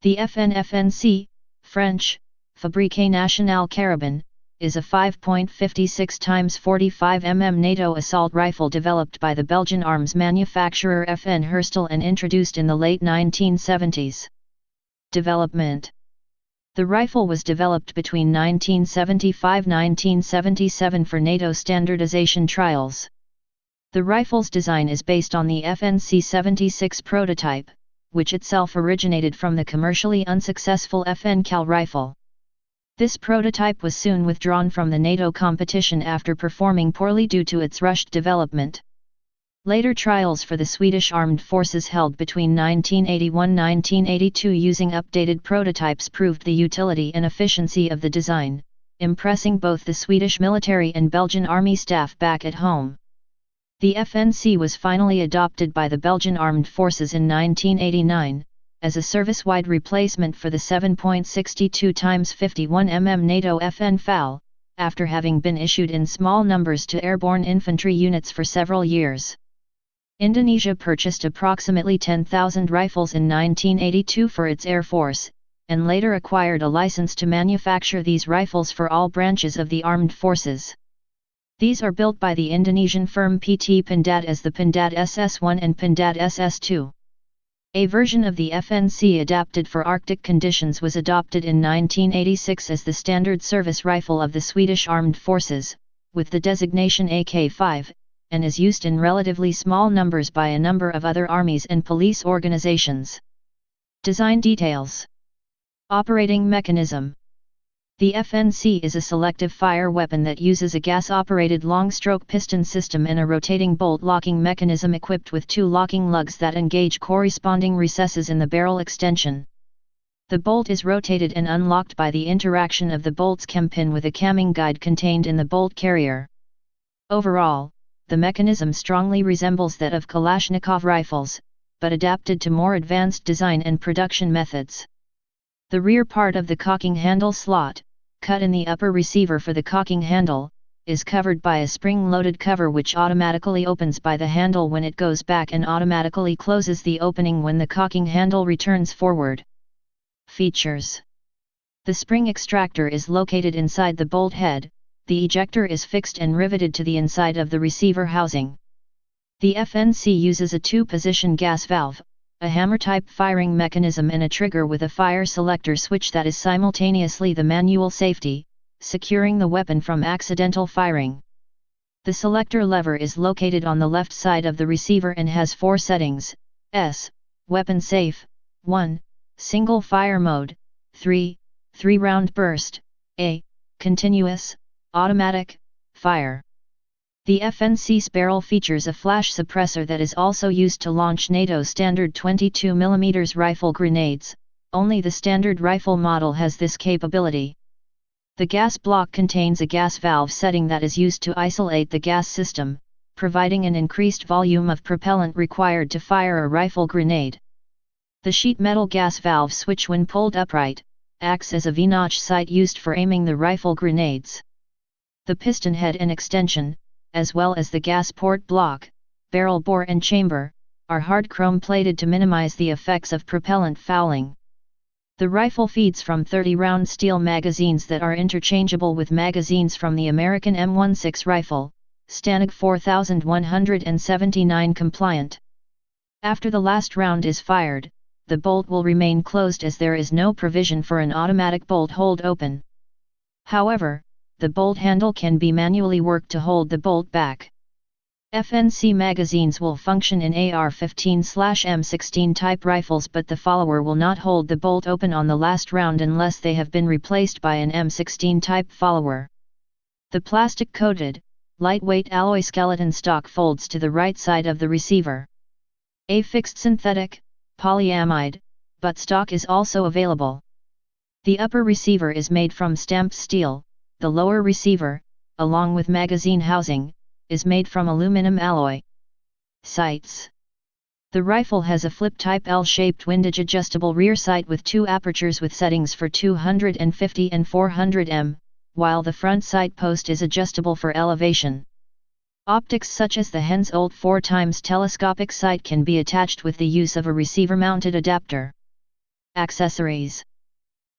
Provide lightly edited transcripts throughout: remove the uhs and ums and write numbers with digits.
The FNC, French, Fabrique Nationale Carabine, is a 5.56 x 45 mm NATO assault rifle developed by the Belgian arms manufacturer FN Herstal and introduced in the late 1970s. Development. The rifle was developed between 1975–1977 for NATO standardization trials. The rifle's design is based on the FNC 76 prototype, which itself originated from the commercially unsuccessful FN Cal rifle. This prototype was soon withdrawn from the NATO competition after performing poorly due to its rushed development. Later trials for the Swedish armed forces held between 1981–1982 using updated prototypes proved the utility and efficiency of the design, impressing both the Swedish military and Belgian army staff back at home. The FNC was finally adopted by the Belgian armed forces in 1989, as a service-wide replacement for the 7.62 x 51 mm NATO FN FAL, after having been issued in small numbers to airborne infantry units for several years. Indonesia purchased approximately 10,000 rifles in 1982 for its air force, and later acquired a license to manufacture these rifles for all branches of the armed forces. These are built by the Indonesian firm PT Pindad as the Pindad SS-1 and Pindad SS-2. A version of the FNC adapted for Arctic conditions was adopted in 1986 as the standard service rifle of the Swedish Armed Forces, with the designation AK-5, and is used in relatively small numbers by a number of other armies and police organizations. Design details. Operating mechanism. The FNC is a selective fire weapon that uses a gas-operated long-stroke piston system and a rotating bolt locking mechanism equipped with two locking lugs that engage corresponding recesses in the barrel extension. The bolt is rotated and unlocked by the interaction of the bolt's campin with a camming guide contained in the bolt carrier. Overall, the mechanism strongly resembles that of Kalashnikov rifles, but adapted to more advanced design and production methods. The rear part of the cocking handle slot, cut in the upper receiver for the cocking handle, is covered by a spring-loaded cover which automatically opens by the handle when it goes back and automatically closes the opening when the cocking handle returns forward. Features. The spring extractor is located inside the bolt head, the ejector is fixed and riveted to the inside of the receiver housing. The FNC uses a two-position gas valve, a hammer-type firing mechanism and a trigger with a fire selector switch that is simultaneously the manual safety, securing the weapon from accidental firing. The selector lever is located on the left side of the receiver and has four settings: S, weapon safe, 1, single fire mode, 3, 3-round burst, A, continuous, automatic, fire. The FNC's barrel features a flash suppressor that is also used to launch NATO standard 22 mm rifle grenades. Only the standard rifle model has this capability. The gas block contains a gas valve setting that is used to isolate the gas system, providing an increased volume of propellant required to fire a rifle grenade. The sheet metal gas valve switch, when pulled upright, acts as a V-notch sight used for aiming the rifle grenades. The piston head and extension, as well as the gas port block, barrel bore and chamber, are hard chrome plated to minimize the effects of propellant fouling. The rifle feeds from 30-round steel magazines that are interchangeable with magazines from the American M16 rifle, Stanig 4179 compliant. After the last round is fired, the bolt will remain closed as there is no provision for an automatic bolt hold open. However, the bolt handle can be manually worked to hold the bolt back. FNC magazines will function in AR-15/M16 type rifles, but the follower will not hold the bolt open on the last round unless they have been replaced by an M16 type follower. The plastic-coated, lightweight alloy skeleton stock folds to the right side of the receiver. A fixed synthetic, polyamide, buttstock is also available. The upper receiver is made from stamped steel. The lower receiver, along with magazine housing, is made from aluminum alloy. Sights. The rifle has a flip-type L-shaped windage adjustable rear sight with two apertures with settings for 250 and 400 m, while the front sight post is adjustable for elevation. Optics such as the Hensoldt 4x telescopic sight can be attached with the use of a receiver-mounted adapter. Accessories.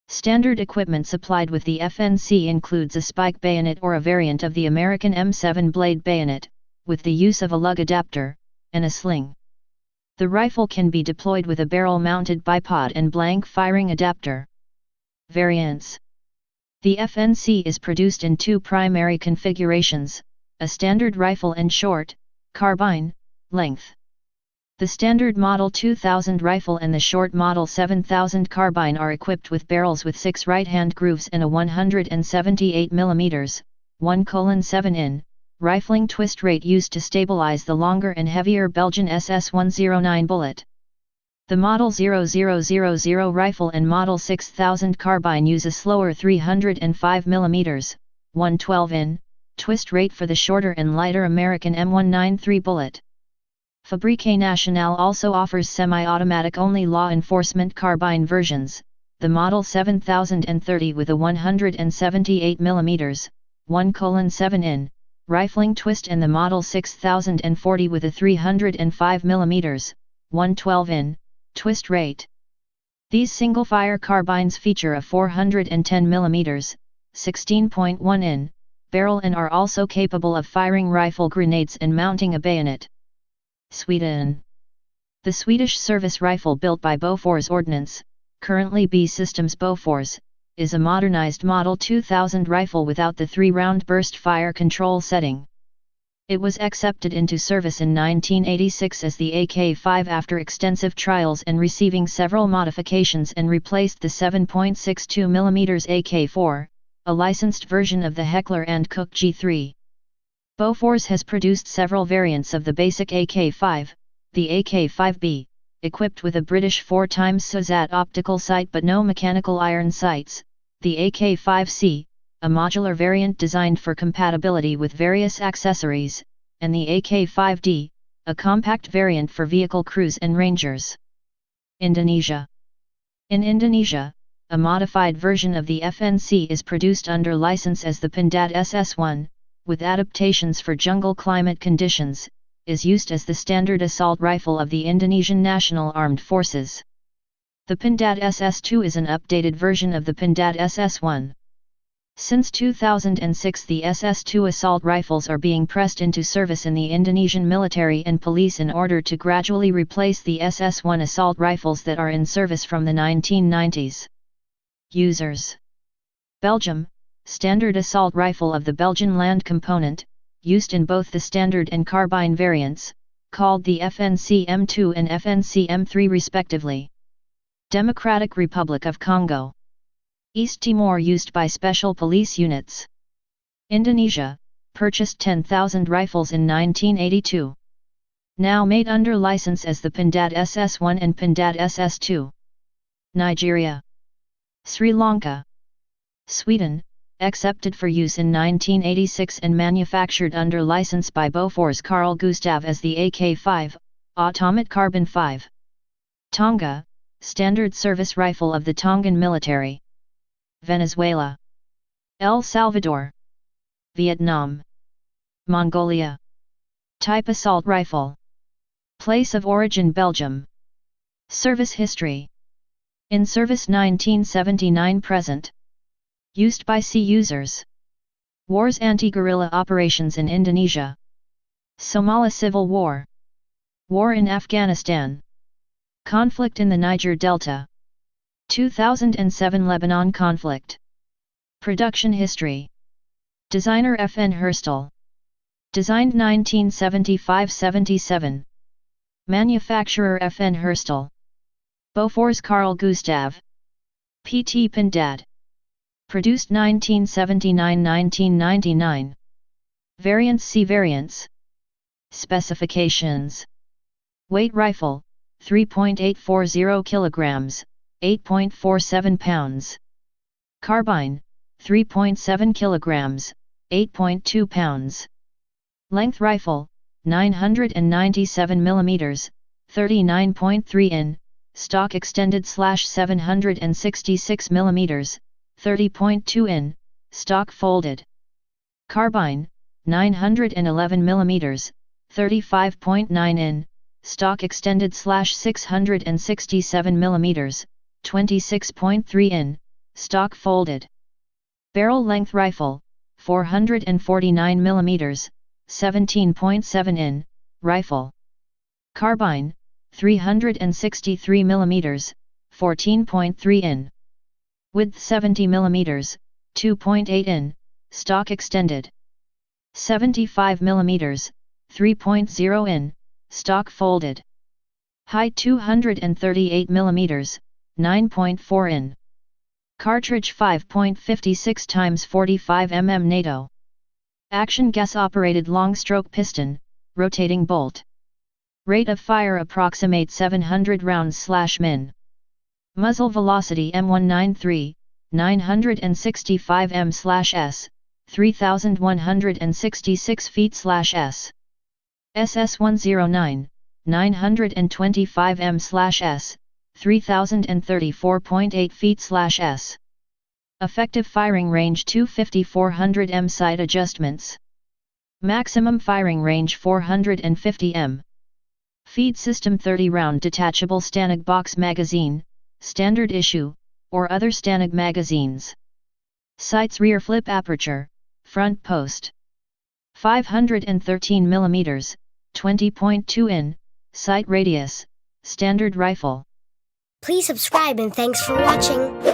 Standard equipment supplied with the FNC includes a spike bayonet or a variant of the American M7 blade bayonet, with the use of a lug adapter, and a sling. The rifle can be deployed with a barrel-mounted bipod and blank firing adapter. Variants. The FNC is produced in two primary configurations, a standard rifle and short, carbine, length. The standard Model 2000 rifle and the short Model 7000 carbine are equipped with barrels with 6 right-hand grooves and a 178 mm, 1:7 in, rifling twist rate used to stabilize the longer and heavier Belgian SS-109 bullet. The Model 0000 rifle and Model 6000 carbine use a slower 305 mm, 1:12 in, twist rate for the shorter and lighter American M193 bullet. Fabrique Nationale also offers semi-automatic only law enforcement carbine versions, the Model 7030 with a 178 mm, 1:7 in, rifling twist and the Model 6040 with a 305 mm, 1:12 in, twist rate. These single-fire carbines feature a 410 mm, 16.1 in, barrel and are also capable of firing rifle grenades and mounting a bayonet. Sweden. The Swedish service rifle built by Bofors Ordnance, currently B Systems Bofors, is a modernized Model 2000 rifle without the 3-round burst fire control setting. It was accepted into service in 1986 as the AK-5 after extensive trials and receiving several modifications, and replaced the 7.62 mm AK-4, a licensed version of the Heckler & Koch G3. Bofors has produced several variants of the basic AK-5, the AK-5B, equipped with a British 4x SUSAT optical sight but no mechanical iron sights, the AK-5C, a modular variant designed for compatibility with various accessories, and the AK-5D, a compact variant for vehicle crews and rangers. Indonesia. In Indonesia, a modified version of the FNC is produced under license as the Pindad SS-1, with adaptations for jungle climate conditions, is used as the standard assault rifle of the Indonesian National Armed Forces. The Pindad SS-2 is an updated version of the Pindad SS-1. Since 2006, the SS-2 assault rifles are being pressed into service in the Indonesian military and police in order to gradually replace the SS-1 assault rifles that are in service from the 1990s. Users. Belgium. Standard assault rifle of the Belgian land component, used in both the standard and carbine variants, called the FNC M2 and FNC M3 respectively. Democratic Republic of Congo. East Timor, used by special police units. Indonesia, purchased 10,000 rifles in 1982. Now made under license as the Pindad SS-1 and Pindad SS-2. Nigeria. Sri Lanka. Sweden, accepted for use in 1986 and manufactured under license by Bofors Carl Gustaf as the AK-5, Automat Carbon 5. Tonga, standard service rifle of the Tongan military. Venezuela. El Salvador. Vietnam. Mongolia. Type assault rifle. Place of origin Belgium. Service history. In service 1979 present. Used by sea users. Wars, anti-guerrilla operations in Indonesia. Somali Civil War. War in Afghanistan. Conflict in the Niger Delta. 2007 Lebanon conflict. Production history. Designer F. N. Herstal. Designed 1975-77. Manufacturer F. N. Herstal. Bofors Carl Gustaf. P.T. Pindad. Produced 1979-1999. Variants. See variants. Specifications. Weight rifle, 3.840 kilograms, 8.47 pounds. Carbine, 3.7 kilograms, 8.2 pounds. Length rifle, 997 millimeters, 39.3 in, stock extended /766 millimeters, 30.2 in, stock folded. Carbine, 911 mm, 35.9 in, stock extended /667 mm, 26.3 in, stock folded. Barrel length rifle, 449 mm, 17.7 in, rifle. Carbine, 363 mm, 14.3 in. Width 70 mm, 2.8 in, stock extended. 75 mm, 3.0 in, stock folded. Height 238 mm, 9.4 in. Cartridge 5.56 x 45 mm NATO. Action gas operated long stroke piston, rotating bolt. Rate of fire approximate 700 rounds/min. Muzzle velocity M193, 965 m/s, 3166 feet/s. SS109, 925 m/s, 3034.8 feet/s. Effective firing range 250-400 m. Sight adjustments. Maximum firing range 450 m. Feed system 30-round detachable Stanag box magazine, standard issue, or other Stanag magazines. Sights rear flip aperture, front post. 513 mm, 20.2 in, sight radius, standard rifle. Please subscribe and thanks for watching.